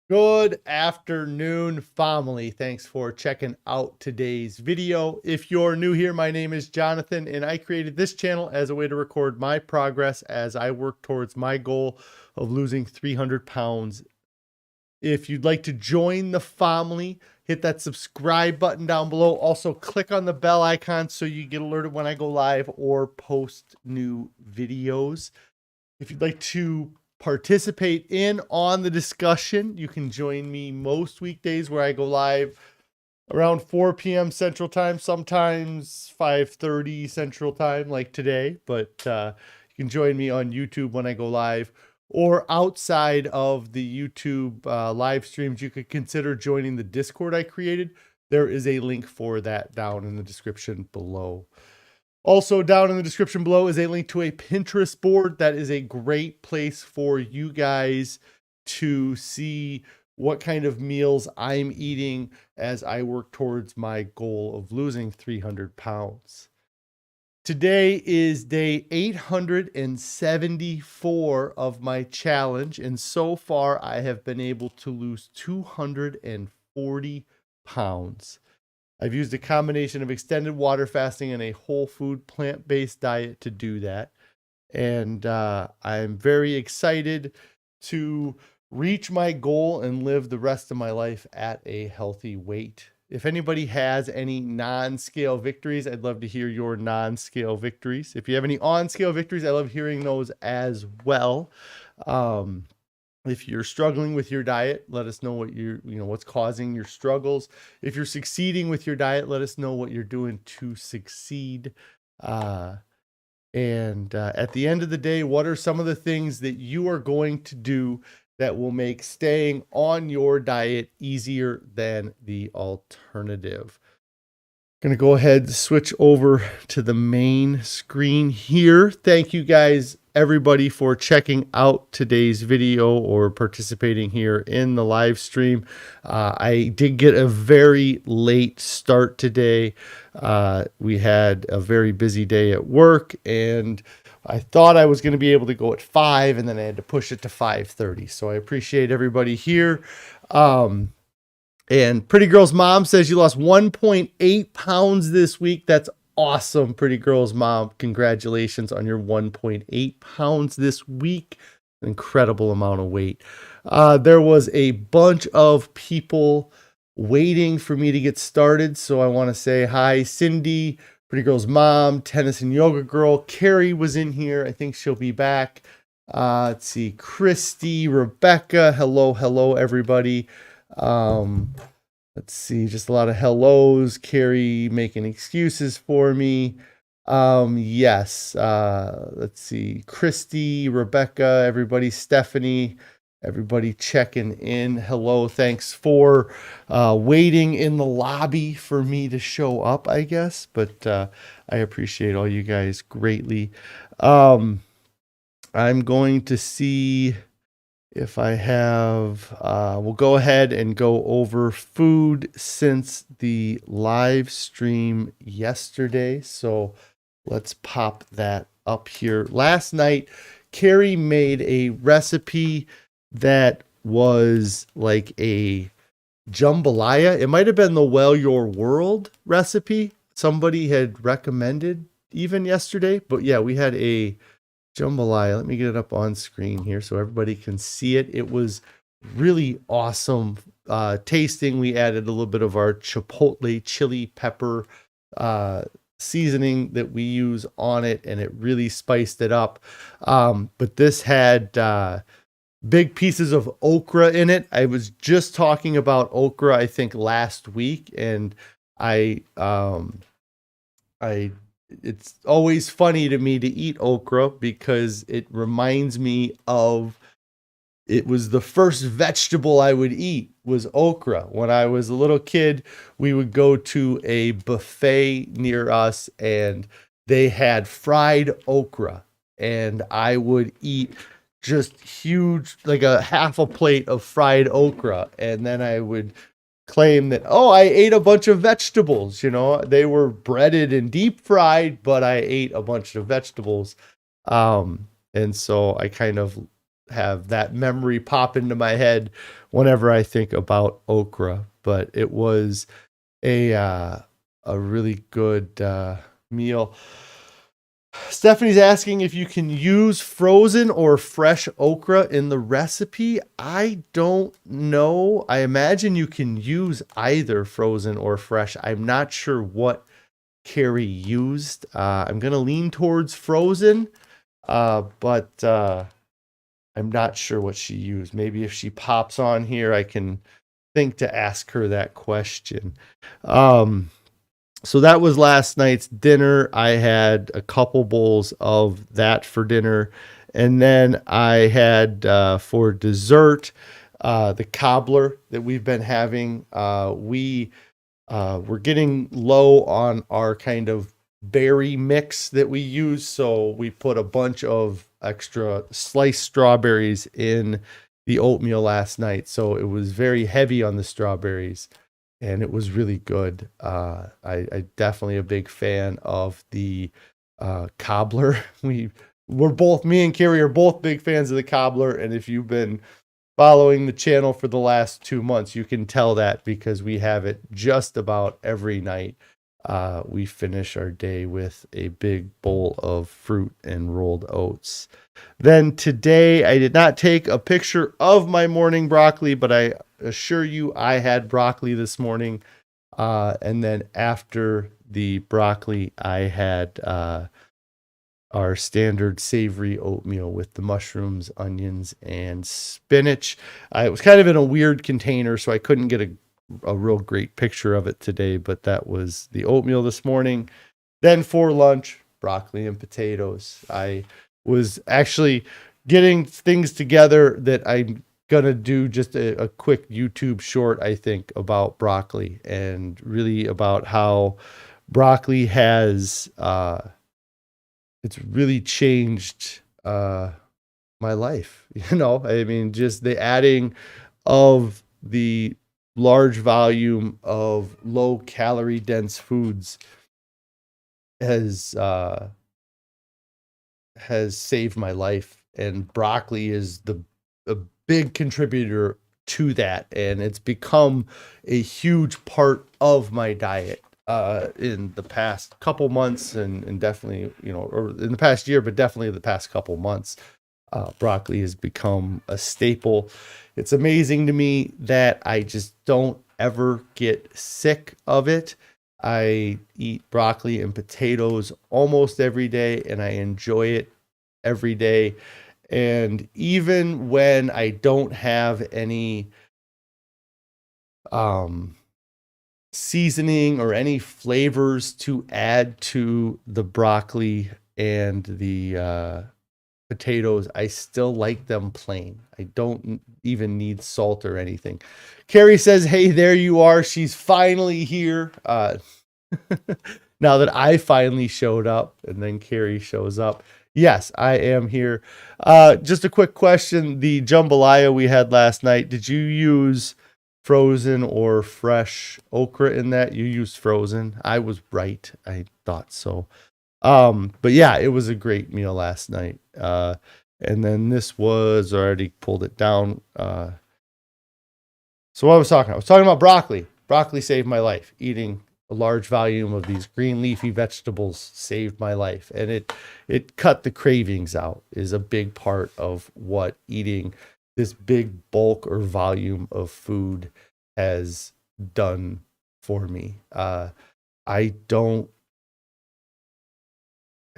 Good afternoon, family. Thanks for checking out today's video. If you're new here, my name is Jonathan, and I created this channel as a way to record my progress as I work towards my goal of losing 300 pounds. If you'd like to join the family, hit that subscribe button down below. Also, click on the bell icon so you get alerted when I go live or post new videos. If you'd like to participate in on the discussion, you can join me most weekdays where I go live around 4 p.m. Central Time, sometimes 5:30 Central Time like today, but you can join me on YouTube when I go live, or outside of the YouTube live streams, you could consider joining the Discord I created. There is a link for that down in the description below. Also, down in the description below is a link to a Pinterest board. That is a great place for you guys to see what kind of meals I'm eating as I work towards my goal of losing 300 pounds. Today is day 874 of my challenge, and so far I have been able to lose 240 pounds. I've used a combination of extended water fasting and a whole food plant-based diet to do that. And I'm very excited to reach my goal and live the rest of my life at a healthy weight. If anybody has any non-scale victories, I'd love to hear your non-scale victories. If you have any on-scale victories, I love hearing those as well. If you're struggling with your diet, let us know what what's causing your struggles. If you're succeeding with your diet, let us know what you're doing to succeed. At the end of the day, what are some of the things that you are going to do that will make staying on your diet easier than the alternative? Going to go ahead and switch over to the main screen here. Thank you guys, everybody, for checking out today's video or participating here in the live stream. I did get a very late start today. We had a very busy day at work, and I thought I was going to be able to go at 5, and then I had to push it to 5:30. So I appreciate everybody here. And Pretty Girl's mom says you lost 1.8 pounds this week. That's awesome, Pretty Girl's mom. Congratulations on your 1.8 pounds this week. An incredible amount of weight. There was a bunch of people waiting for me to get started. So I want to say hi, Cindy, Pretty Girl's mom, tennis and yoga girl. Carrie was in here. I think she'll be back. Let's see, Christy, Rebecca. Hello, everybody. Let's see, just a lot of hellos. Carrie making excuses for me. Yes. Let's see, Christy, Rebecca, everybody, Stephanie, everybody checking in. Hello. Thanks for waiting in the lobby for me to show up, I guess, but I appreciate all you guys greatly. I'm going to see if I have, we'll go ahead and go over food since the live stream yesterday. So let's pop that up here. Last night, Carrie made a recipe that was like a jambalaya. It might have been the Well Your World recipe somebody had recommended even yesterday. But yeah, we had a jambalaya. Let me get it up on screen here so everybody can see it. It was really awesome tasting. We added a little bit of our chipotle chili pepper seasoning that we use on it, and it really spiced it up. But this had big pieces of okra in it. I was just talking about okra, I think, last week, and it's always funny to me to eat okra because it reminds me of, it was the first vegetable I would eat was okra. When I was a little kid, we would go to a buffet near us and they had fried okra, and I would eat just huge, like a half a plate of fried okra. And then I would claim that, oh, I ate a bunch of vegetables. They were breaded and deep fried, but I ate a bunch of vegetables. And so I kind of have that memory pop into my head whenever I think about okra. But it was a really good meal. Stephanie's asking if you can use frozen or fresh okra in the recipe. I don't know. I imagine you can use either frozen or fresh. I'm not sure what Carrie used. I'm going to lean towards frozen, but I'm not sure what she used. Maybe if she pops on here, I can think to ask her that question. So that was last night's dinner. I had a couple bowls of that for dinner. And then I had for dessert the cobbler that we've been having. We're getting low on our kind of berry mix that we use. So we put a bunch of extra sliced strawberries in the oatmeal last night. So it was very heavy on the strawberries. And it was really good. I definitely a big fan of the cobbler. Me and Carrie are both big fans of the cobbler. And if you've been following the channel for the last 2 months, you can tell that because we have it just about every night. We finish our day with a big bowl of fruit and rolled oats. Then today, I did not take a picture of my morning broccoli, but I assure you I had broccoli this morning. And then after the broccoli, I had our standard savory oatmeal with the mushrooms, onions, and spinach. It was kind of in a weird container, so I couldn't get a real great picture of it today, but that was the oatmeal this morning. Then for lunch, broccoli and potatoes. I was actually getting things together that I'm gonna do just a quick YouTube short, I think, about broccoli and really about how broccoli has it's really changed my life. I mean, just the adding of the large volume of low calorie dense foods has saved my life, and broccoli is a big contributor to that, and it's become a huge part of my diet in the past couple months, and definitely or in the past year, but definitely the past couple months. Broccoli has become a staple. It's amazing to me that I just don't ever get sick of it. I eat broccoli and potatoes almost every day, and I enjoy it every day. And even when I don't have any seasoning or any flavors to add to the broccoli and the potatoes, I still like them plain. I don't even need salt or anything. Carrie says, hey, there you are. She's finally here. Now that I finally showed up, and then Carrie shows up. Yes, I am here. Just a quick question. The jambalaya we had last night, did you use frozen or fresh okra in that? You used frozen. I was right. I thought so. But yeah, it was a great meal last night. And then this was already pulled it down. So what I was talking about broccoli. Broccoli saved my life. Eating a large volume of these green leafy vegetables saved my life. And it cut the cravings out, is a big part of what eating this big bulk or volume of food has done for me. I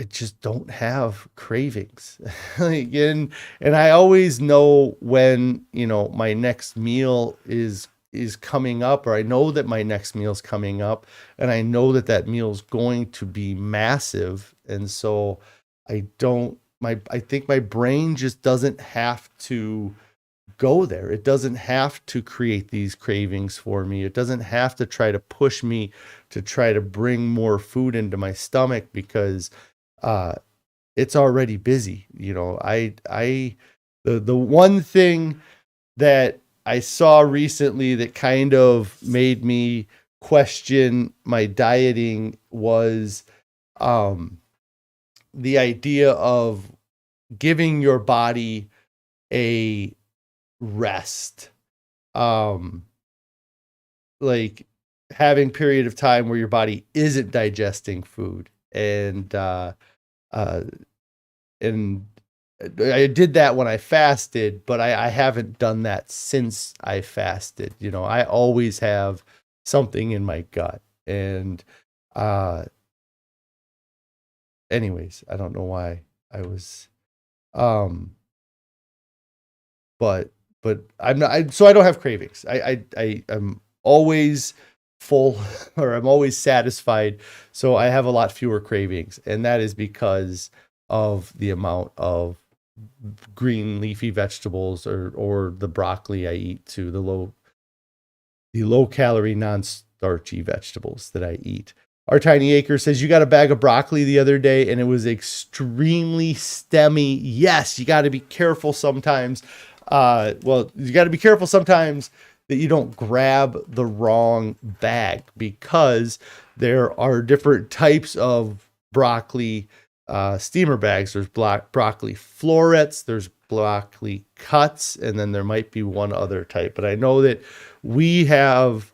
just don't have cravings. and I always know when, my next meal is coming up, or I know that my next meal is coming up, and I know that meal is going to be massive. And so I think my brain just doesn't have to go there. It doesn't have to create these cravings for me. It doesn't have to try to push me to try to bring more food into my stomach, because it's already busy. The one thing that I saw recently that kind of made me question my dieting was the idea of giving your body a rest. Like having period of time where your body isn't digesting food. And I did that when I fasted, but I haven't done that since I fasted. You know, I always have something in my gut. And anyways, I don't know why I was but I'm not, so I don't have cravings. I'm always full or I'm always satisfied. So I have a lot fewer cravings, and that is because of the amount of green leafy vegetables or the broccoli I eat too, the low calorie, non-starchy vegetables that I eat. Our Tiny Acre says, you got a bag of broccoli the other day and it was extremely stemmy. Yes, you got to be careful sometimes. Well, you got to be careful sometimes that you don't grab the wrong bag, because there are different types of broccoli steamer bags. There's broccoli florets, there's broccoli cuts, and then there might be one other type. But I know that we have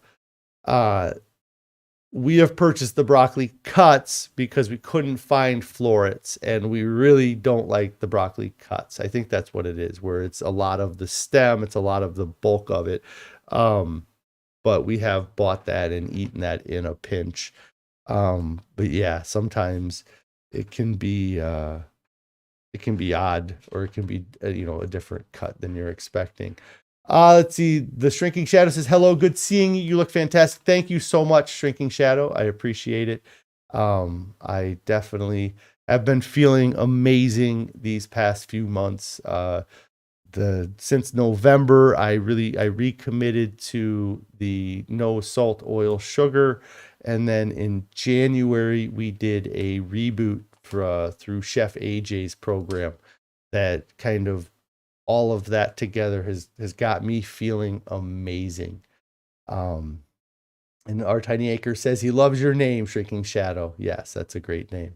purchased the broccoli cuts because we couldn't find florets, and we really don't like the broccoli cuts. I think that's what it is, where it's a lot of the stem, it's a lot of the bulk of it. But we have bought that and eaten that in a pinch. But yeah, sometimes it can be odd, or it can be a different cut than you're expecting. Let's see. The Shrinking Shadow says, hello, good seeing you. You look fantastic. Thank you so much, Shrinking Shadow. I appreciate it. I definitely have been feeling amazing these past few months. Since November, I recommitted to the no salt, oil, sugar. And then in January, we did a reboot through Chef AJ's program. That kind of, all of that together has got me feeling amazing. And our Tiny Acre says he loves your name, Shrinking Shadow. Yes, that's a great name.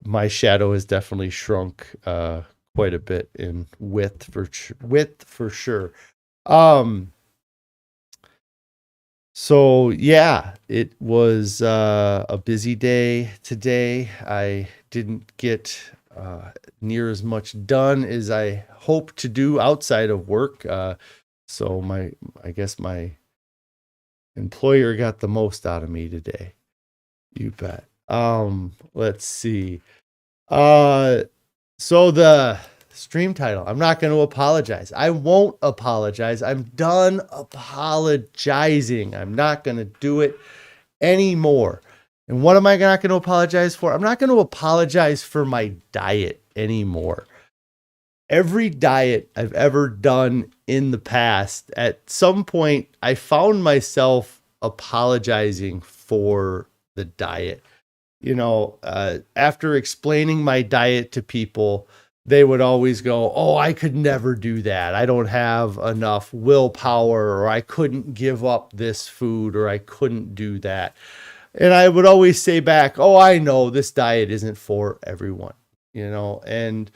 My shadow has definitely shrunk quite a bit in width for sure. So yeah, it was a busy day today. I didn't get near as much done as I hope to do outside of work. So I guess my employer got the most out of me today. You bet. Let's see. So the stream title, I'm not going to apologize. I won't apologize. I'm done apologizing. I'm not going to do it anymore. And what am I not going to apologize for? I'm not going to apologize for my diet anymore. Every diet I've ever done in the past, at some point, I found myself apologizing for the diet. After explaining my diet to people, they would always go, oh, I could never do that. I don't have enough willpower, or I couldn't give up this food, or I couldn't do that. And I would always say back, oh, I know this diet isn't for everyone, and,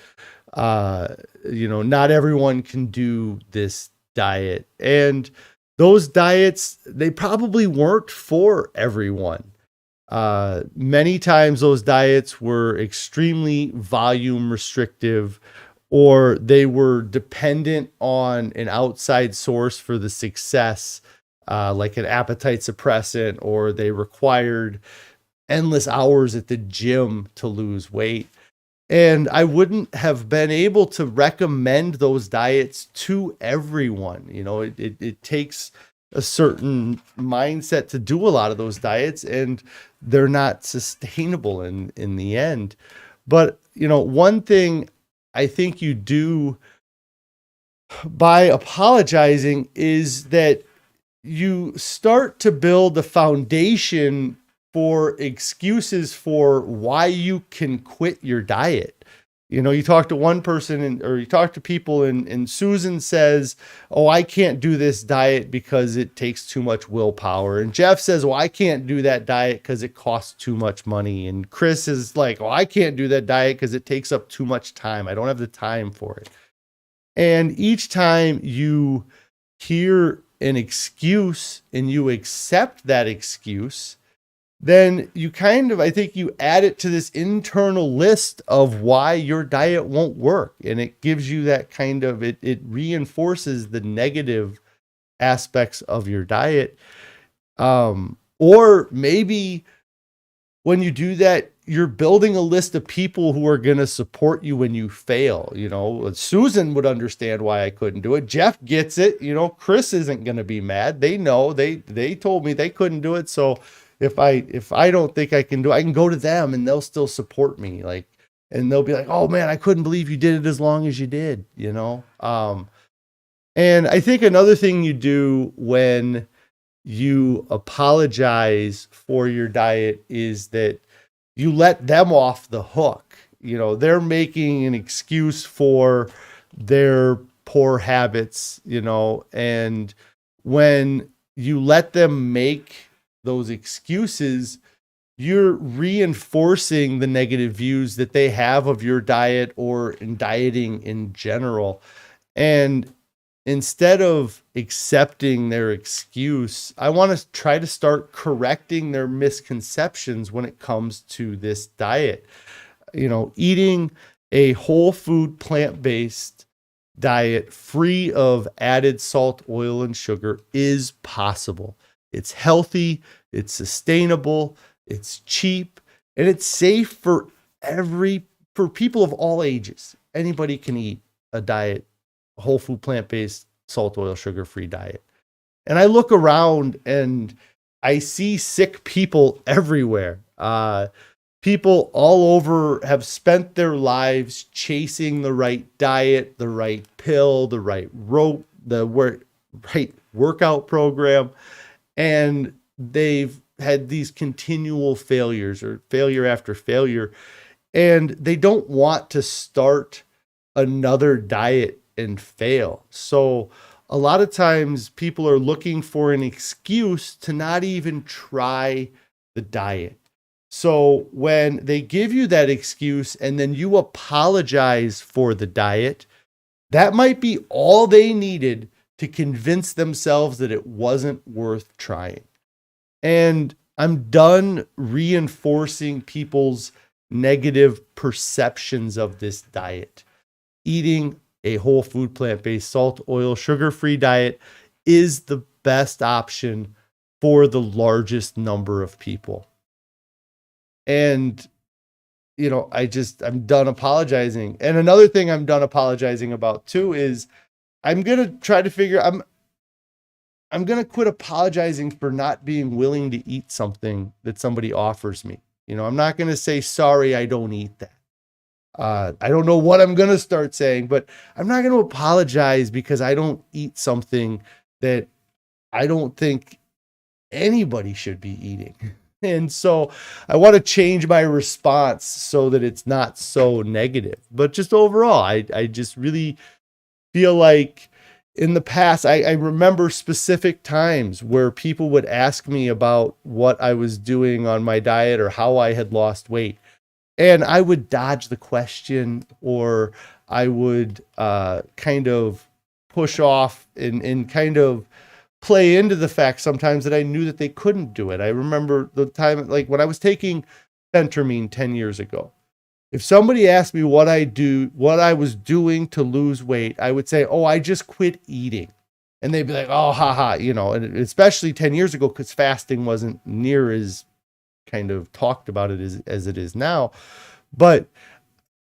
not everyone can do this diet. And those diets, they probably weren't for everyone. Many times those diets were extremely volume restrictive, or they were dependent on an outside source for the success, like an appetite suppressant, or they required endless hours at the gym to lose weight. And I wouldn't have been able to recommend those diets to everyone. It takes a certain mindset to do a lot of those diets, and they're not sustainable in the end. But, one thing I think you do by apologizing is that you start to build a foundation for excuses for why you can quit your diet. You talk to one person or you talk to people and Susan says, oh, I can't do this diet because it takes too much willpower. And Jeff says, well, I can't do that diet because it costs too much money. And Chris is like, oh, I can't do that diet because it takes up too much time. I don't have the time for it. And each time you hear an excuse and you accept that excuse, then you I think you add it to this internal list of why your diet won't work. And it gives you that it reinforces the negative aspects of your diet. Or maybe when you do that, you're building a list of people who are going to support you when you fail. Susan would understand why I couldn't do it. Jeff gets it. Chris isn't going to be mad. They know, they told me they couldn't do it. So if I don't think I can do it, I can go to them and they'll still support me. And they'll be like, oh man, I couldn't believe you did it as long as you did, And I think another thing you do when you apologize for your diet is that you let them off the hook. They're making an excuse for their poor habits, and when you let them make those excuses, you're reinforcing the negative views that they have of your diet or in dieting in general. And instead of accepting their excuse, I want to try to start correcting their misconceptions when it comes to this diet. Eating a whole food, plant-based diet free of added salt, oil, and sugar is possible. It's healthy, it's sustainable, it's cheap, and it's safe for people of all ages. Anybody can eat a diet, a whole food, plant-based, salt, oil, sugar-free diet. And I look around and I see sick people everywhere. People all over have spent their lives chasing the right diet, the right pill, the right rope, the right workout program. And they've had these continual failures or failure after failure. And they don't want to start another diet and fail. So a lot of times people are looking for an excuse to not even try the diet. So when they give you that excuse and then you apologize for the diet, that might be all they needed to convince themselves that it wasn't worth trying. And I'm done reinforcing people's negative perceptions of this diet. Eating a whole food, plant-based, salt, oil, sugar-free diet is the best option for the largest number of people. And, I'm done apologizing. And another thing I'm done apologizing about too is I'm going to try to figure, I'm going to quit apologizing for not being willing to eat something that somebody offers me. I'm not going to say, sorry, I don't eat that. I don't know what I'm going to start saying, but I'm not going to apologize because I don't eat something that I don't think anybody should be eating. And so I want to change my response so that it's not so negative. But just overall, I just really feel like in the past, I remember specific times where people would ask me about what I was doing on my diet or how I had lost weight. And I would dodge the question, or I would kind of push off and kind of play into the fact sometimes that I knew that they couldn't do it. I remember the time, like when I was taking phentermine 10 years ago. If somebody asked me what I was doing to lose weight, I would say, oh, I just quit eating. And they'd be like, oh, haha, and especially 10 years ago, because fasting wasn't near as kind of talked about it as it is now. But,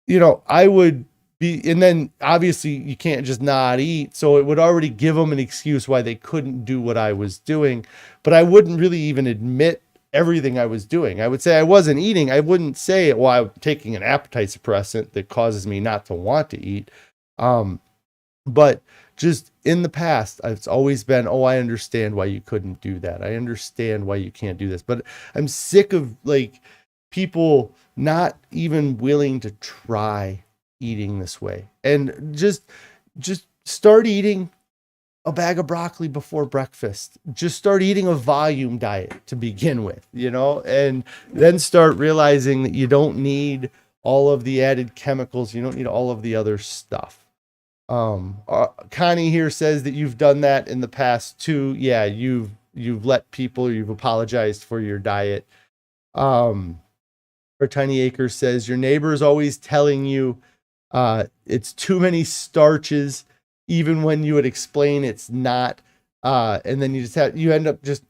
I would be, and then obviously you can't just not eat. So it would already give them an excuse why they couldn't do what I was doing. But I wouldn't really even admit everything I was doing. I would say I wasn't eating. I wouldn't say, well, I'm taking an appetite suppressant that causes me not to want to eat. But just in the past, it's always been, oh, I understand why you couldn't do that. I understand why you can't do this. But I'm sick of people not even willing to try eating this way. And just start eating a bag of broccoli before breakfast. Just start eating a volume diet to begin with, and then start realizing that you don't need all of the added chemicals. You don't need all of the other stuff. Connie here says that you've done that in the past too. Yeah, you've let people, you've apologized for your diet. Or Tiny Acre says your neighbor is always telling you it's too many starches, even when you would explain it's not. And then you end up just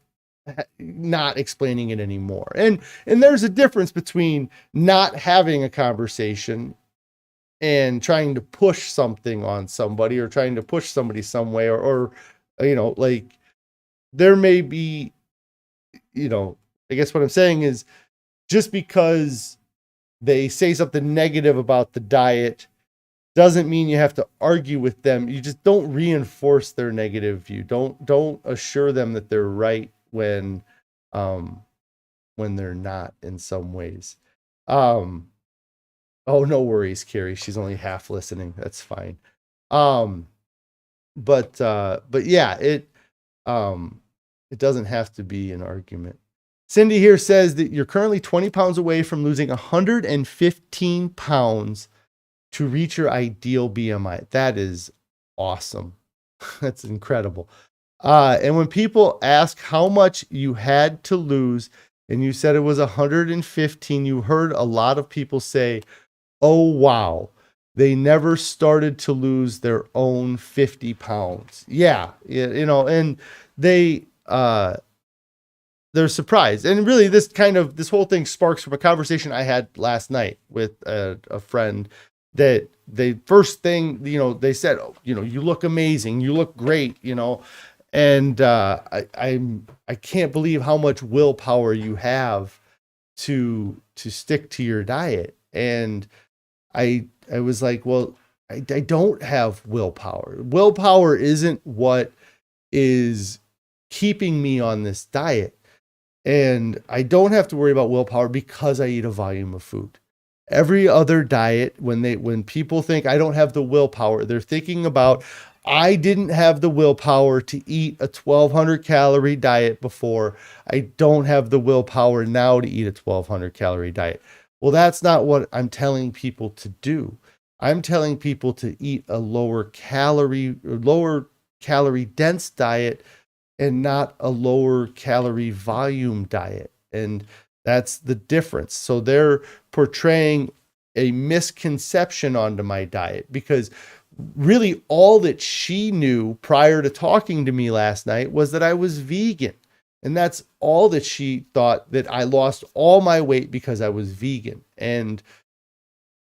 not explaining it anymore. And there's a difference between not having a conversation and trying to push something on somebody, or trying to push somebody some way, or like there may be, I guess what I'm saying is, just because they say something negative about the diet doesn't mean you have to argue with them. You just don't reinforce their negative view. Don't assure them that they're right when they're not in some ways. Oh, no worries, Carrie. She's only half listening. That's fine. But yeah, it doesn't have to be an argument. Cindy here says that you're currently 20 pounds away from losing 115 pounds to reach your ideal BMI. That is awesome. That's incredible. And when people ask how much you had to lose, and you said it was 115, you heard a lot of people say, oh, wow, they never started to lose their own 50 pounds. Yeah, and they're surprised. And really, this whole thing sparks from a conversation I had last night with a friend, that the first thing, they said, oh, you look amazing, you look great, and I can't believe how much willpower you have to stick to your diet. And I was like, well, I don't have willpower. Willpower isn't what is keeping me on this diet. And I don't have to worry about willpower because I eat a volume of food. Every other diet, when people think I don't have the willpower, they're thinking about, I didn't have the willpower to eat a 1,200 calorie diet before. I don't have the willpower now to eat a 1,200 calorie diet. Well, that's not what I'm telling people to do. I'm telling people to eat a lower calorie dense diet, and not a lower calorie volume diet. And that's the difference. So they're portraying a misconception onto my diet, because really all that she knew prior to talking to me last night was that I was vegan. And that's all that she thought, that I lost all my weight because I was vegan. And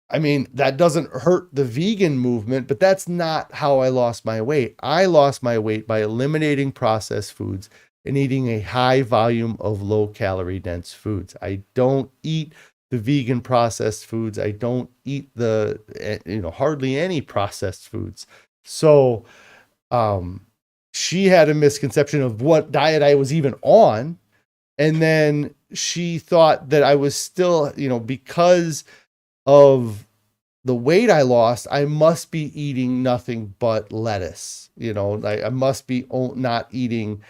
I mean, that doesn't hurt the vegan movement, but that's not how I lost my weight. I lost my weight by eliminating processed foods and eating a high volume of low calorie dense foods. I don't eat the vegan processed foods. I don't eat hardly any processed foods. So, she had a misconception of what diet I was even on. And then she thought that I was still, because of the weight I lost, I must be eating nothing but lettuce. I must be not eating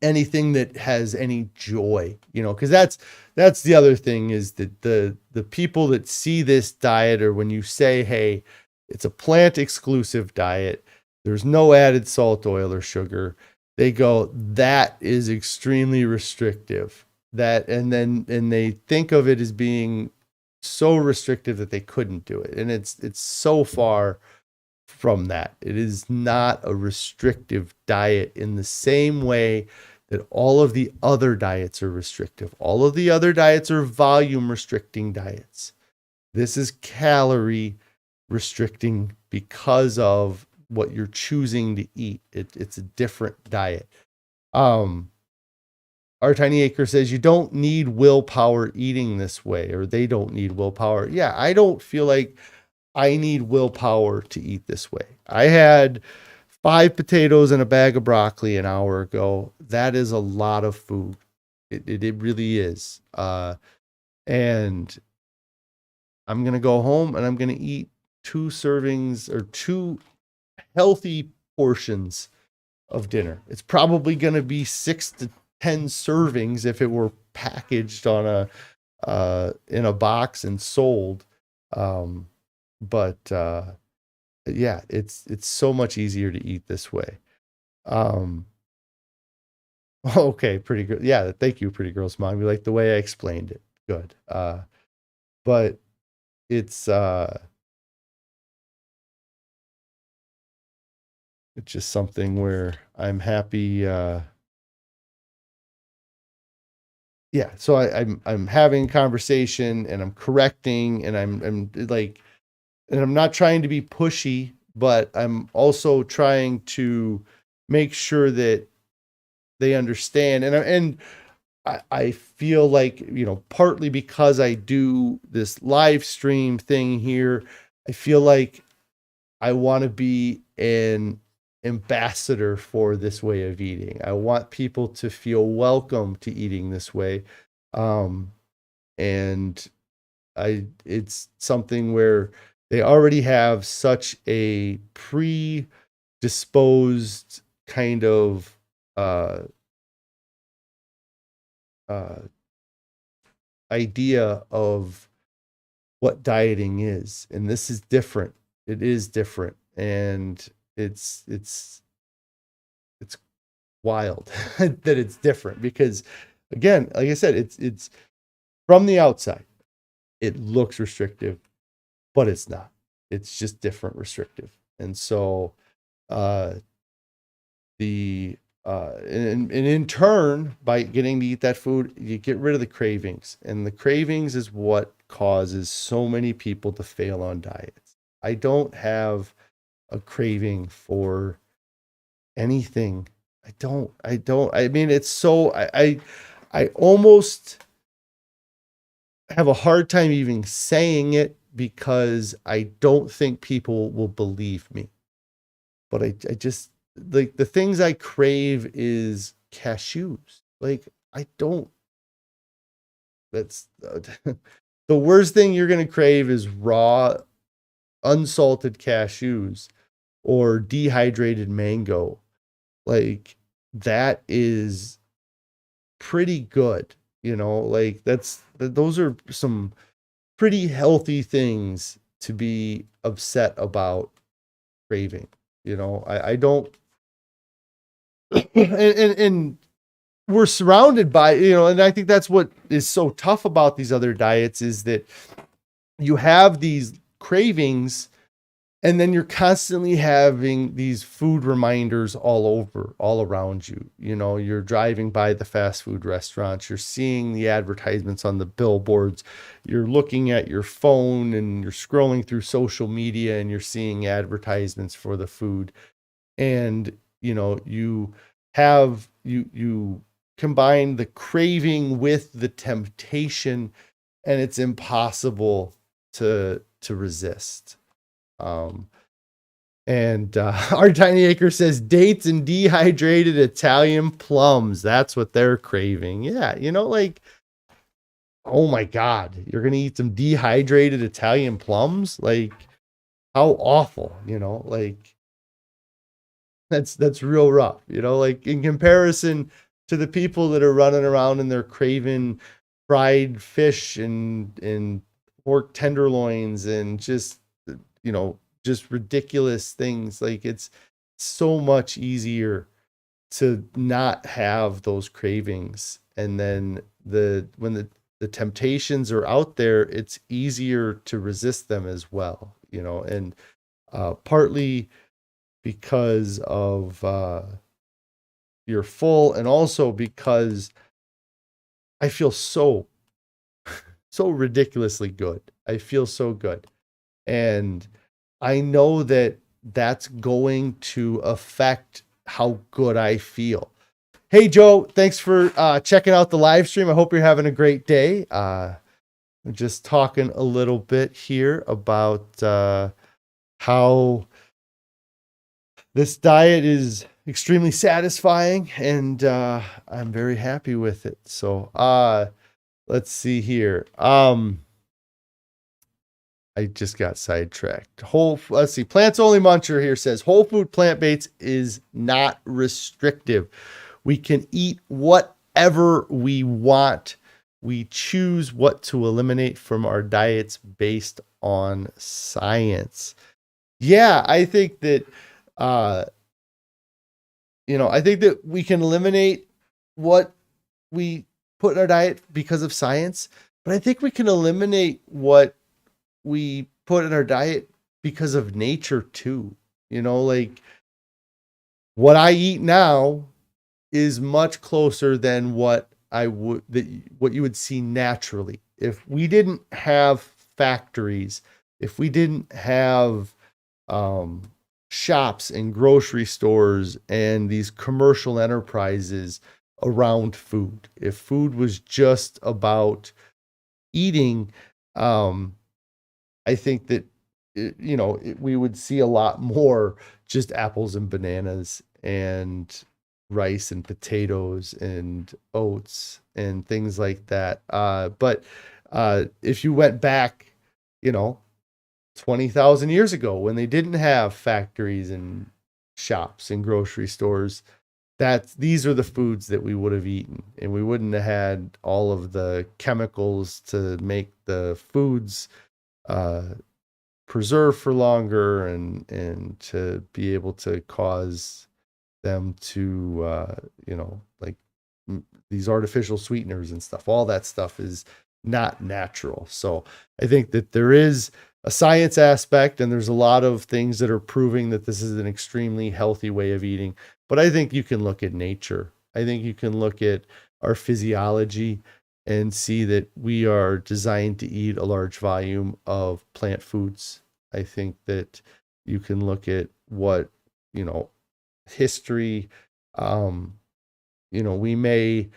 anything that has any joy, because that's the other thing, is that the people that see this diet, or when you say, hey, it's a plant exclusive diet, there's no added salt, oil, or sugar, they go, that is extremely restrictive. And they think of it as being so restrictive that they couldn't do it. And it's so far from that. It is not a restrictive diet in the same way that all of the other diets are restrictive. All of the other diets are volume restricting diets. This is calorie restricting because of what you're choosing to eat. It's a different diet. Our Tiny Acre says you don't need willpower eating this way, or they don't need willpower. Yeah, I don't feel like I need willpower to eat this way. I had 5 potatoes and a bag of broccoli an hour ago. That is a lot of food. It really is. And I'm going to go home and I'm going to eat 2 servings, or 2 healthy portions of dinner. It's probably going to be 6 to 10 servings if it were packaged on in a box and sold. But yeah, it's so much easier to eat this way. Okay, pretty good. Yeah, thank you, Pretty Girl's Mom. You like the way I explained it. Good. But it's just something where I'm happy. Yeah, so I'm having a conversation and I'm correcting and I'm like, and I'm not trying to be pushy, but I'm also trying to make sure that they understand. And I feel like, partly because I do this live stream thing here, I feel like I want to be an ambassador for this way of eating. I want people to feel welcome to eating this way. And it's something where they already have such a predisposed kind of idea of what dieting is, and this is different. It is different, and it's wild that it's different because, again, like I said, it's from the outside it looks restrictive, but it's not. It's just different restrictive. And so and in turn, by getting to eat that food, you get rid of the cravings, and the cravings is what causes so many people to fail on diets. I don't have a craving for anything. I mean, it's so, I almost have a hard time even saying it because I don't think people will believe me. But I just, like, the things I crave is cashews. Like, I don't, that's the worst thing you're going to crave is raw, unsalted cashews or dehydrated mango. Like, that is pretty good, like those are some pretty healthy things to be upset about craving. I don't, and we're surrounded by, and I think that's what is so tough about these other diets is that you have these cravings and then you're constantly having these food reminders all around you. You're driving by the fast food restaurants, you're seeing the advertisements on the billboards, you're looking at your phone and you're scrolling through social media and you're seeing advertisements for the food. And, you combine the craving with the temptation, and it's impossible to resist. And our Tiny Acre says dates and dehydrated Italian plums. That's what they're craving. Yeah, like, oh my God, you're gonna eat some dehydrated Italian plums? Like, how awful, like that's real rough, like in comparison to the people that are running around and they're craving fried fish and pork tenderloins and just just ridiculous things. Like, it's so much easier to not have those cravings, and then when the temptations are out there, it's easier to resist them as well, and partly because of you're full, and also because I feel so ridiculously good. I feel so good, and I know that that's going to affect how good I feel. Hey, Joe, thanks for checking out the live stream. I hope you're having a great day. I'm just talking a little bit here about how this diet is extremely satisfying, and I'm very happy with it. So let's see here. I just got sidetracked. Let's see. Plants Only Muncher here says whole food plant-based is not restrictive. We can eat whatever we want. We choose what to eliminate from our diets based on science. Yeah, I think that, uh, I think that we can eliminate what we put in our diet because of science, but I think we can eliminate what we put in our diet because of nature too. Like what I eat now is much closer than what you would see naturally. If we didn't have factories, if we didn't have um, shops and grocery stores and these commercial enterprises around food, if food was just about eating, um, I think that we would see a lot more just apples and bananas and rice and potatoes and oats and things like that. But if you went back, you know, 20,000 years ago when they didn't have factories and shops and grocery stores, that these are the foods that we would have eaten, and we wouldn't have had all of the chemicals to make the foods uh, preserve for longer and to be able to cause them to like these artificial sweeteners and stuff. All that stuff is not natural. So I think that there is a science aspect, and there's a lot of things that are proving that this is an extremely healthy way of eating. But I think you can look at nature. I think you can look at our physiology and see that we are designed to eat a large volume of plant foods. I think that you can look at what, history, um, we may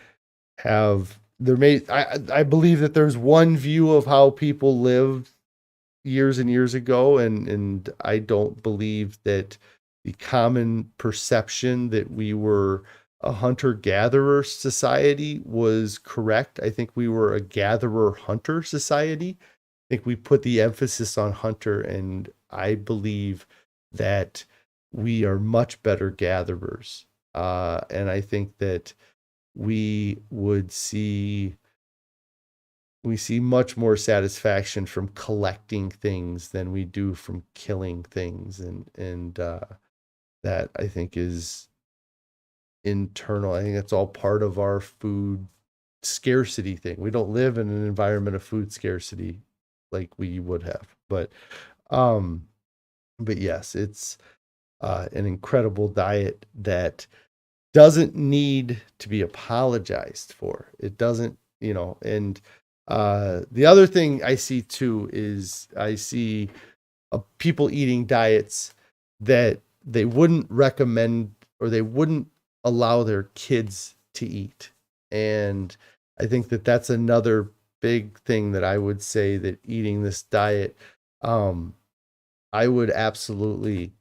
have, I believe that there's one view of how people lived years and years ago, and I don't believe that the common perception that we were a hunter-gatherer society was correct. I think we were a gatherer-hunter society. I think we put the emphasis on hunter, and I believe that we are much better gatherers. And I think that we would see we see much more satisfaction from collecting things than we do from killing things, and that I think is internal. I think that's all part of our food scarcity thing. We don't live in an environment of food scarcity like we would have, um but yes, it's an incredible diet that doesn't need to be apologized for. It doesn't, and the other thing I see too is I see people eating diets that they wouldn't recommend or they wouldn't allow their kids to eat. And I think that that's another big thing that I would say that eating this diet, um, I would absolutely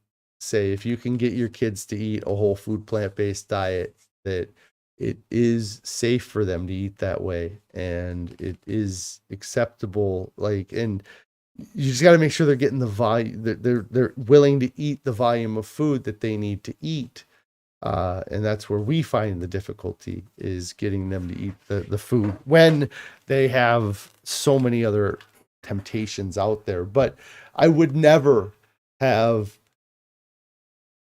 say if you can get your kids to eat a whole food plant-based diet, that it is safe for them to eat that way and it is acceptable. Like, and you just got to make sure they're getting the volume, that they're willing to eat the volume of food that they need to eat. And that's where we find the difficulty, is getting them to eat the food when they have so many other temptations out there. But I would never have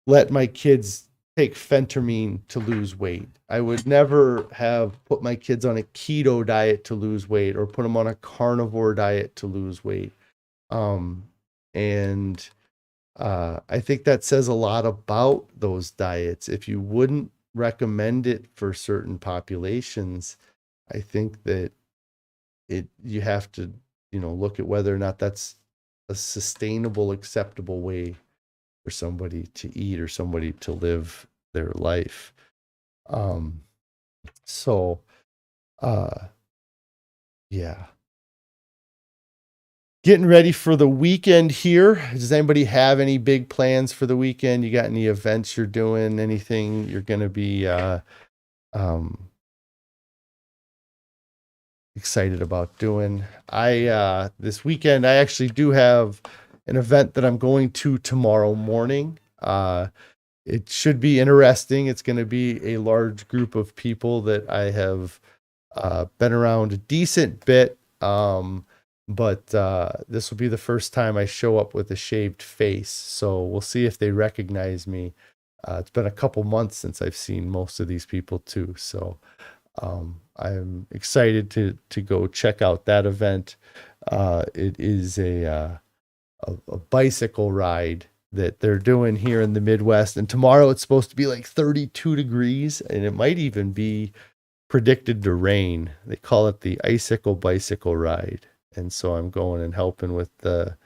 let my kids take phentermine to lose weight. I would never have put my kids on a keto diet to lose weight or put them on a carnivore diet to lose weight. And I think that says a lot about those diets. If you wouldn't recommend it for certain populations, I think that you have to, look at whether or not that's a sustainable, acceptable way for somebody to eat or somebody to live their life. So, yeah. Getting ready for the weekend here. Does anybody have any big plans for the weekend? You got any events you're doing? Anything you're going to be excited about doing? This weekend, I actually do have an event that I'm going to tomorrow morning. It should be interesting. It's going to be a large group of people that I have been around a decent bit. but this will be the first time I show up with a shaved face. So we'll see if they recognize me. It's been a couple months since I've seen most of these people too. So I'm excited to go check out that event. It is a bicycle ride that they're doing here in the Midwest. And tomorrow it's supposed to be like 32 degrees, and it might even be predicted to rain. They call it the Icicle Bicycle Ride. And so I'm going and helping with the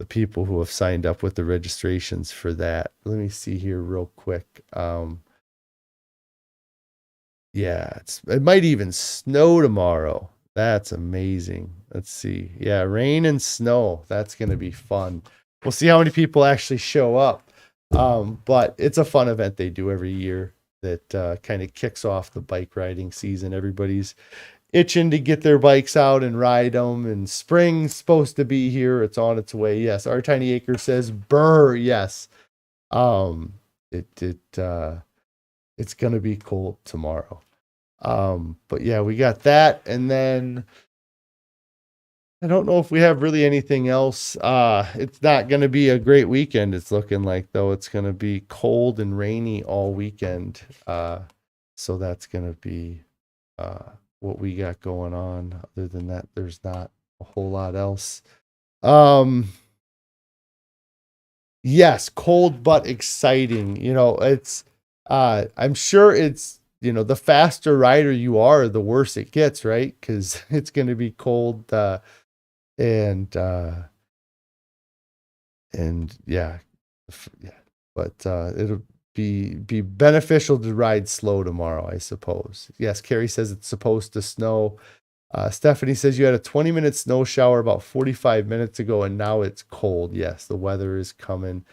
people who have signed up with the registrations for that. Let me see here real quick. Yeah, it might even snow tomorrow. That's amazing. Let's see. Yeah, rain and snow. That's going to be fun. We'll see how many people actually show up. But it's a fun event they do every year that kind of kicks off the bike riding season. Everybody's itching to get their bikes out and ride them, and spring's supposed to be here. It's on its way. Yes, our tiny acre says burr. Yes. It's going to be cold tomorrow. But yeah, we got that. And then I don't know if we have really anything else. It's not going to be a great weekend. It's looking like, though, it's going to be cold and rainy all weekend. So that's going to be what we got going on. Other than that, there's not a whole lot else. Yes, cold but exciting. It's I'm sure it's, the faster rider you are, the worse it gets, right? Because it's going to be cold, and yeah, but it'll be beneficial to ride slow tomorrow, I suppose. Yes, Carrie says it's supposed to snow. Stephanie says you had a 20-minute snow shower about 45 minutes ago, and now it's cold. Yes, the weather is coming.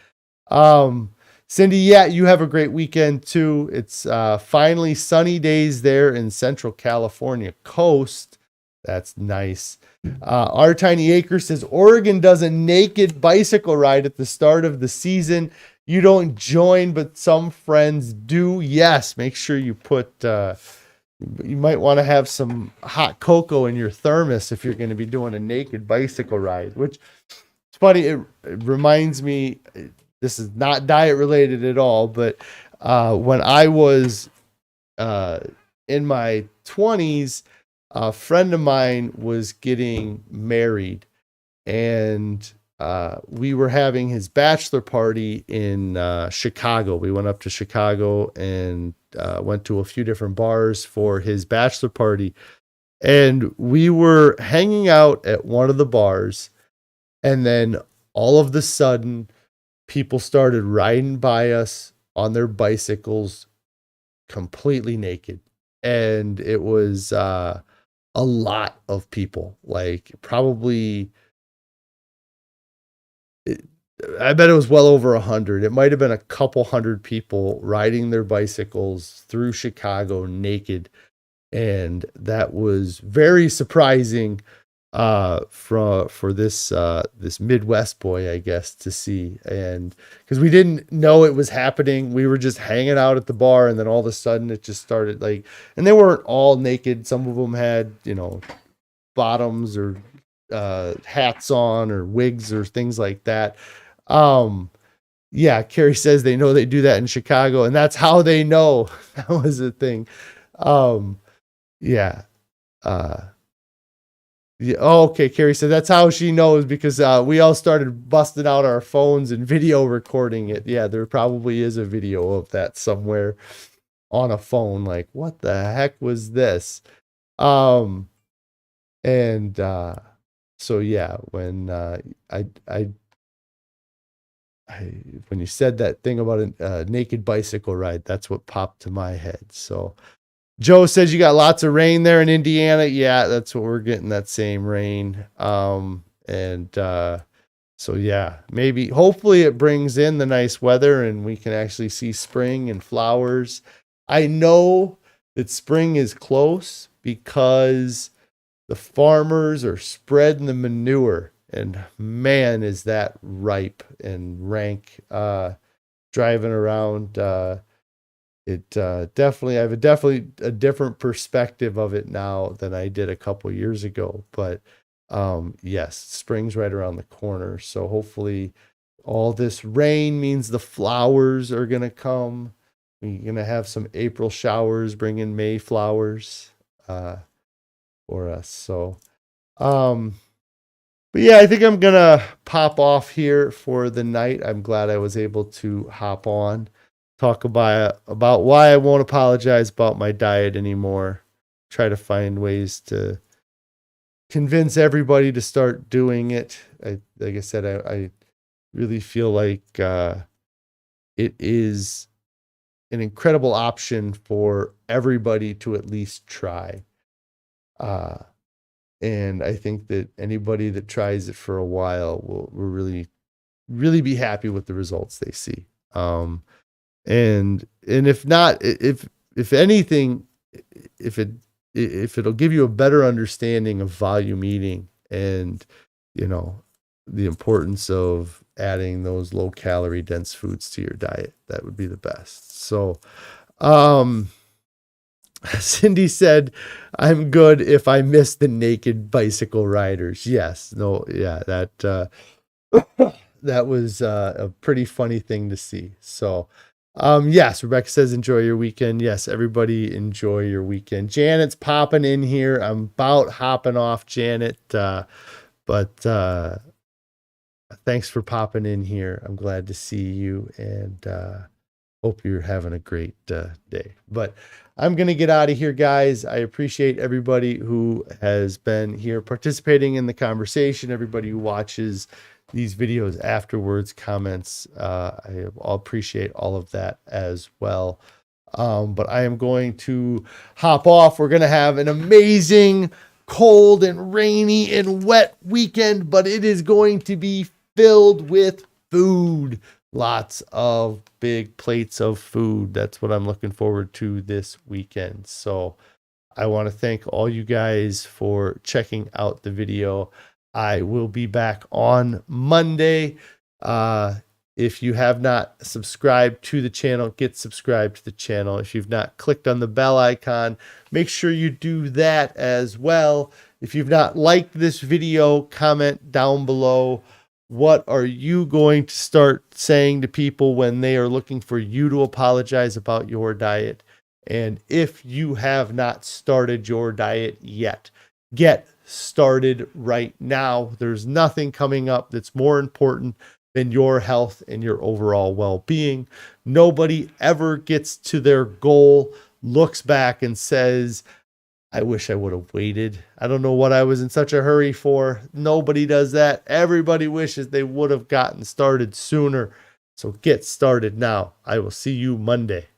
Cindy, yeah, you have a great weekend too. It's finally sunny days there in Central California coast. That's nice. Our Tiny Acre says Oregon does a naked bicycle ride at the start of the season. You don't join, but some friends do. Yes, make sure you put, you might want to have some hot cocoa in your thermos if you're going to be doing a naked bicycle ride, which it's funny. It reminds me, this is not diet related at all, but when I was in my 20s, a friend of mine was getting married, and we were having his bachelor party in Chicago. We went up to Chicago and went to a few different bars for his bachelor party. And we were hanging out at one of the bars, and then all of the sudden, people started riding by us on their bicycles completely naked. And it was a lot of people, like probably, I bet it was well over 100. It might have been a couple hundred people riding their bicycles through Chicago naked. And that was very surprising for this Midwest boy, I guess, to see. And because we didn't know it was happening, we were just hanging out at the bar, and then all of a sudden it just started, like, and they weren't all naked. Some of them had, bottoms or hats on or wigs or things like that. Yeah, Carrie says they know they do that in Chicago, and that's how they know that was a thing. Yeah. Yeah. Oh, okay. Carrie said that's how she knows, because we all started busting out our phones and video recording it. Yeah, there probably is a video of that somewhere on a phone. Like, what the heck was this? And so yeah, when when you said that thing about a naked bicycle ride, that's what popped to my head. So Joe says you got lots of rain there in Indiana. Yeah, that's what we're getting, that same rain. So yeah, maybe, hopefully it brings in the nice weather and we can actually see spring and flowers. I know that spring is close because the farmers are spreading the manure, and man, is that ripe and rank. Driving around, it definitely, I have definitely a different perspective of it now than I did a couple years ago. But Yes, spring's right around the corner. So hopefully all this rain means the flowers are going to come. We're going to have some April showers, bring in May flowers for us. So, but yeah, I think I'm going to pop off here for the night. I'm glad I was able to hop on, talk about why I won't apologize about my diet anymore. Try to find ways to convince everybody to start doing it. Like I said, I really feel like it is an incredible option for everybody to at least try. And I think that anybody that tries it for a while will really, really be happy with the results they see. And if not, if anything, if it'll give you a better understanding of volume eating and, the importance of adding those low calorie dense foods to your diet, that would be the best. So, Cindy said, I'm good if I miss the naked bicycle riders. Yes. No. Yeah. That was a pretty funny thing to see. So, yes, Rebecca says, enjoy your weekend. Yes, everybody enjoy your weekend. Janet's popping in here. I'm about hopping off, Janet. But thanks for popping in here. I'm glad to see you and hope you're having a great day. But I'm going to get out of here, guys. I appreciate everybody who has been here participating in the conversation, everybody who watches these videos afterwards, comments. I appreciate all of that as well. But I am going to hop off. We're going to have an amazing cold and rainy and wet weekend, but it is going to be filled with food. Lots of big plates of food. That's what I'm looking forward to this weekend. So I want to thank all you guys for checking out the video. I will be back on Monday. If you have not subscribed to the channel, get subscribed to the channel. If you've not clicked on the bell icon, make sure you do that as well. If you've not liked this video, comment down below. What are you going to start saying to people when they are looking for you to apologize about your diet? And if you have not started your diet yet, get started right now. There's nothing coming up that's more important than your health and your overall well-being. Nobody ever gets to their goal, looks back and says, I wish I would have waited. I don't know what I was in such a hurry for. Nobody does that. Everybody wishes they would have gotten started sooner. So get started now. I will see you Monday.